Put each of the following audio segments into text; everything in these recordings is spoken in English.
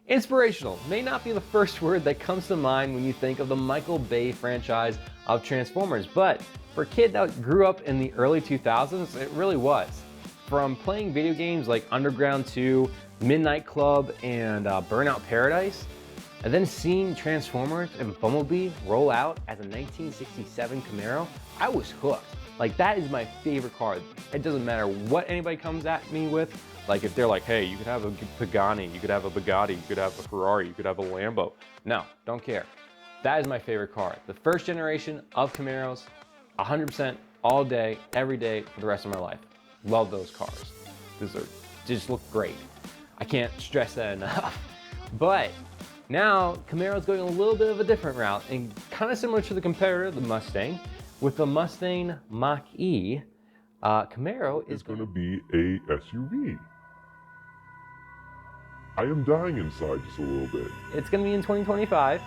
Inspirational may not be the first word that comes to mind when you think of the Michael Bay franchise of Transformers, but for a kid that grew up in the early 2000s, it really was. From playing video games like Underground 2, Midnight Club, and Burnout Paradise, and then seeing Transformers and Bumblebee roll out as a 1967 Camaro, I was hooked. Like, that is my favorite car. It doesn't matter what anybody comes at me with. Like, if they're like, hey, you could have a Pagani, you could have a Bugatti, you could have a Ferrari, you could have a Lambo. No, don't care. That is my favorite car. The first generation of Camaros, 100% all day, every day, for the rest of my life. Love those cars. These just look great. I can't stress that enough. But now Camaro's going a little bit of a different route, and kind of similar to the competitor, the Mustang. With the Mustang Mach-E, Camaro is going to be a SUV. I am dying inside just a little bit. It's going to be in 2025.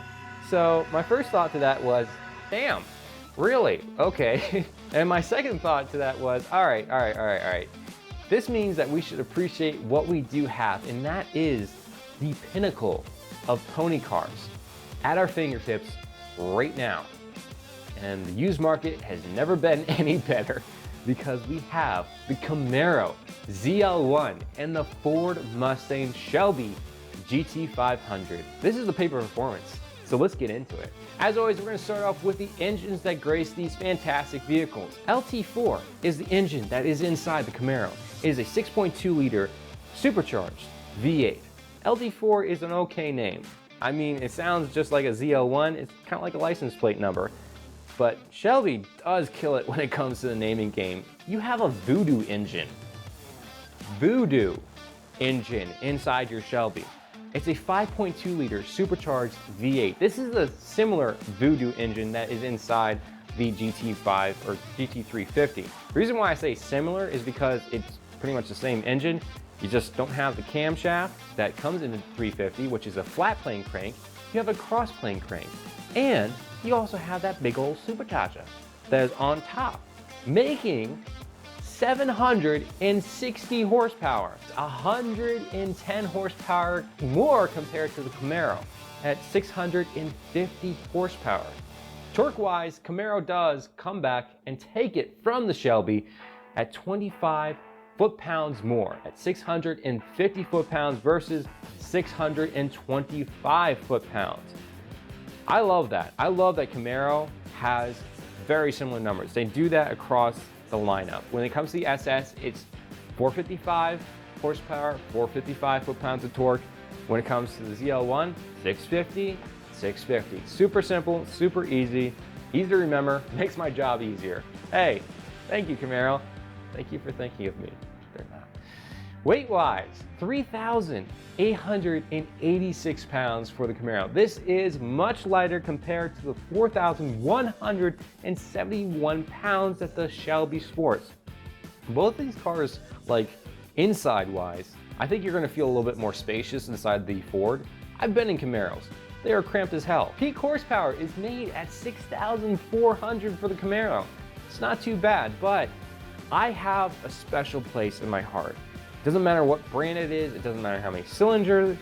So my first thought to that was, damn, really? Okay. And my second thought to that was, all right. This means that we should appreciate what we do have, and that is the pinnacle of pony cars at our fingertips right now. And the used market has never been any better because we have the Camaro ZL1 and the Ford Mustang Shelby GT500. This is the paper performance, so let's get into it. As always, we're going to start off with the engines that grace these fantastic vehicles. LT4 is the engine that is inside the Camaro. It is a 6.2 liter supercharged V8. LT4 is an okay name. I mean, it sounds just like a ZL1. It's kind of like a license plate number. But Shelby does kill it when it comes to the naming game. You have a Voodoo engine. Voodoo engine inside your Shelby. It's a 5.2 liter supercharged V8. This is a similar Voodoo engine that is inside the GT5 or GT350. The reason why I say similar is because it's pretty much the same engine. You just don't have the camshaft that comes in the 350, which is a flat plane crank. You have a cross plane crank. And you also have that big old supercharger that is on top, making 760 horsepower. It's 110 horsepower more compared to the Camaro at 650 horsepower. Torque-wise, Camaro does come back and take it from the Shelby at 25 foot-pounds more, at 650 foot-pounds versus 625 foot-pounds. I love that. I love that Camaro has very similar numbers. They do that across the lineup. When it comes to the SS, it's 455 horsepower, 455 foot-pounds of torque. When it comes to the ZL1, 650, 650. Super simple, super easy to remember, makes my job easier. Hey, thank you, Camaro. Thank you for thinking of me. They're not. Weight-wise, 3,886 pounds for the Camaro. This is much lighter compared to the 4,171 pounds that the Shelby sports. Both these cars, like inside-wise, I think you're going to feel a little bit more spacious inside the Ford. I've been in Camaros. They are cramped as hell. Peak horsepower is made at 6,400 for the Camaro. It's not too bad, but I have a special place in my heart. It doesn't matter what brand it is, it doesn't matter how many cylinders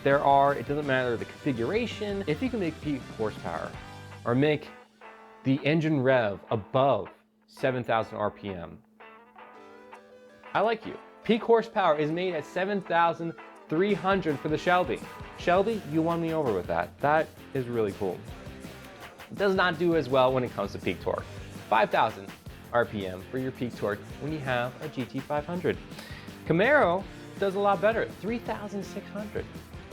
there are, it doesn't matter the configuration. If you can make peak horsepower or make the engine rev above 7,000 RPM, I like you. Peak horsepower is made at 7,300 for the Shelby. Shelby, you won me over with that. That is really cool. It does not do as well when it comes to peak torque. 5,000 RPM for your peak torque when you have a GT500. Camaro does a lot better, 3,600.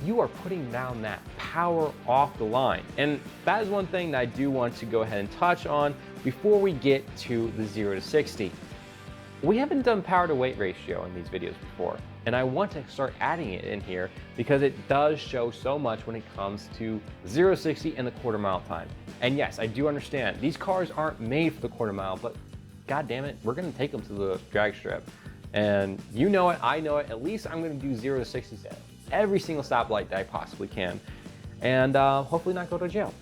You are putting down that power off the line. And that is one thing that I do want to go ahead and touch on before we get to the 0 to 60. We haven't done power to weight ratio in these videos before, and I want to start adding it in here because it does show so much when it comes to 0 to 60 and the quarter mile time. And yes, I do understand these cars aren't made for the quarter mile, but God damn it, we're gonna take them to the drag strip. And you know it, I know it, at least I'm gonna do 0 to 60 at every single stoplight that I possibly can. And hopefully not go to jail.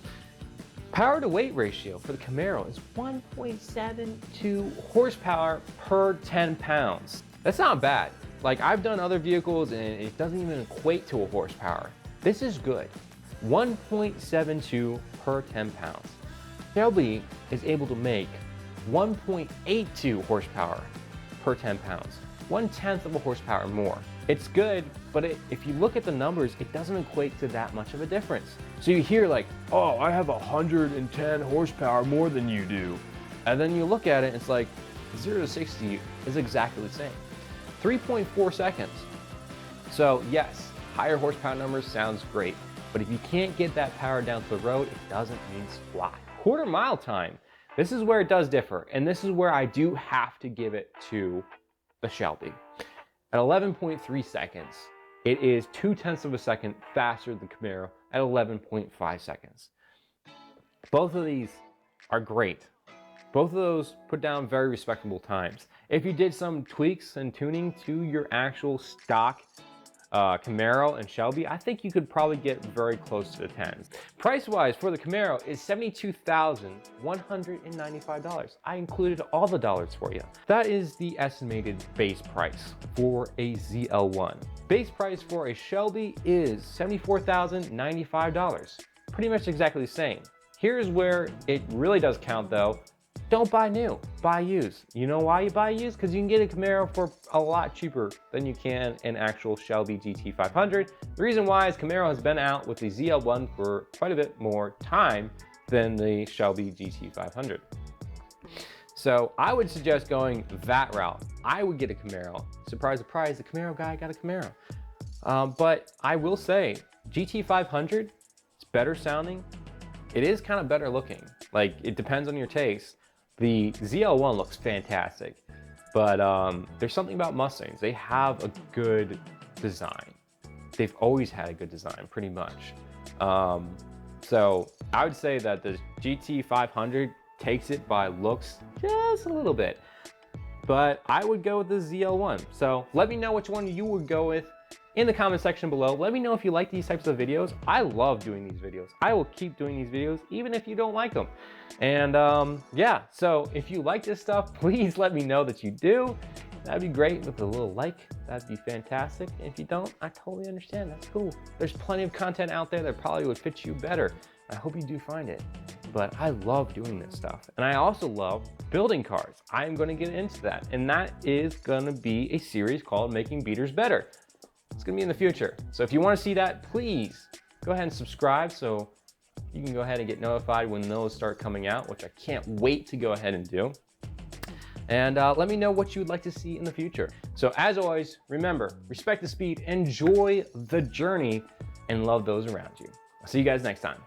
Power to weight ratio for the Camaro is 1.72 horsepower per 10 pounds. That's not bad. Like, I've done other vehicles and it doesn't even equate to a horsepower. This is good. 1.72 per 10 pounds. Shelby is able to make 1.82 horsepower per 10 pounds. 1/10 of a horsepower more. It's good, but if you look at the numbers, it doesn't equate to that much of a difference. So you hear like, oh, I have 110 horsepower more than you do. And then you look at it, and it's like 0 to 60 is exactly the same. 3.4 seconds. So yes, higher horsepower numbers sounds great, but if you can't get that power down to the road, it doesn't mean squat. Quarter mile time. This is where it does differ, and this is where I do have to give it to the Shelby. At 11.3 seconds, it is 0.2 of a second faster than Camaro at 11.5 seconds. Both of these are great. Both of those put down very respectable times. If you did some tweaks and tuning to your actual stock Camaro and Shelby, I think you could probably get very close to the 10s. Price-wise for the Camaro is $72,195. I included all the dollars for you. That is the estimated base price for a ZL1. Base price for a Shelby is $74,095. Pretty much exactly the same. Here's where it really does count though. Don't buy new, buy used. You know why you buy used? Because you can get a Camaro for a lot cheaper than you can an actual Shelby GT500. The reason why is Camaro has been out with the ZL1 for quite a bit more time than the Shelby GT500. So I would suggest going that route. I would get a Camaro. Surprise, surprise, the Camaro guy got a Camaro. But I will say, GT500, it's better sounding. It is kind of better looking. Like, it depends on your taste. The ZL1 looks fantastic, but there's something about Mustangs. They have a good design. They've always had a good design, pretty much. So I would say that the GT500 takes it by looks just a little bit, but I would go with the ZL1. So let me know which one you would go with in the comment section below. Let me know if you like these types of videos. I love doing these videos. I will keep doing these videos even if you don't like them. And yeah, so if you like this stuff, please let me know that you do. That'd be great with a little like. That'd be fantastic. And if you don't, I totally understand. That's cool. There's plenty of content out there that probably would fit you better. I hope you do find it. But I love doing this stuff. And I also love building cars. I'm going to get into that. And that is going to be a series called Making Beaters Better. It's gonna be in the future. So if you wanna see that, please go ahead and subscribe so you can go ahead and get notified when those start coming out, which I can't wait to go ahead and do. And let me know what you would like to see in the future. So as always, remember, respect the speed, enjoy the journey, and love those around you. I'll see you guys next time.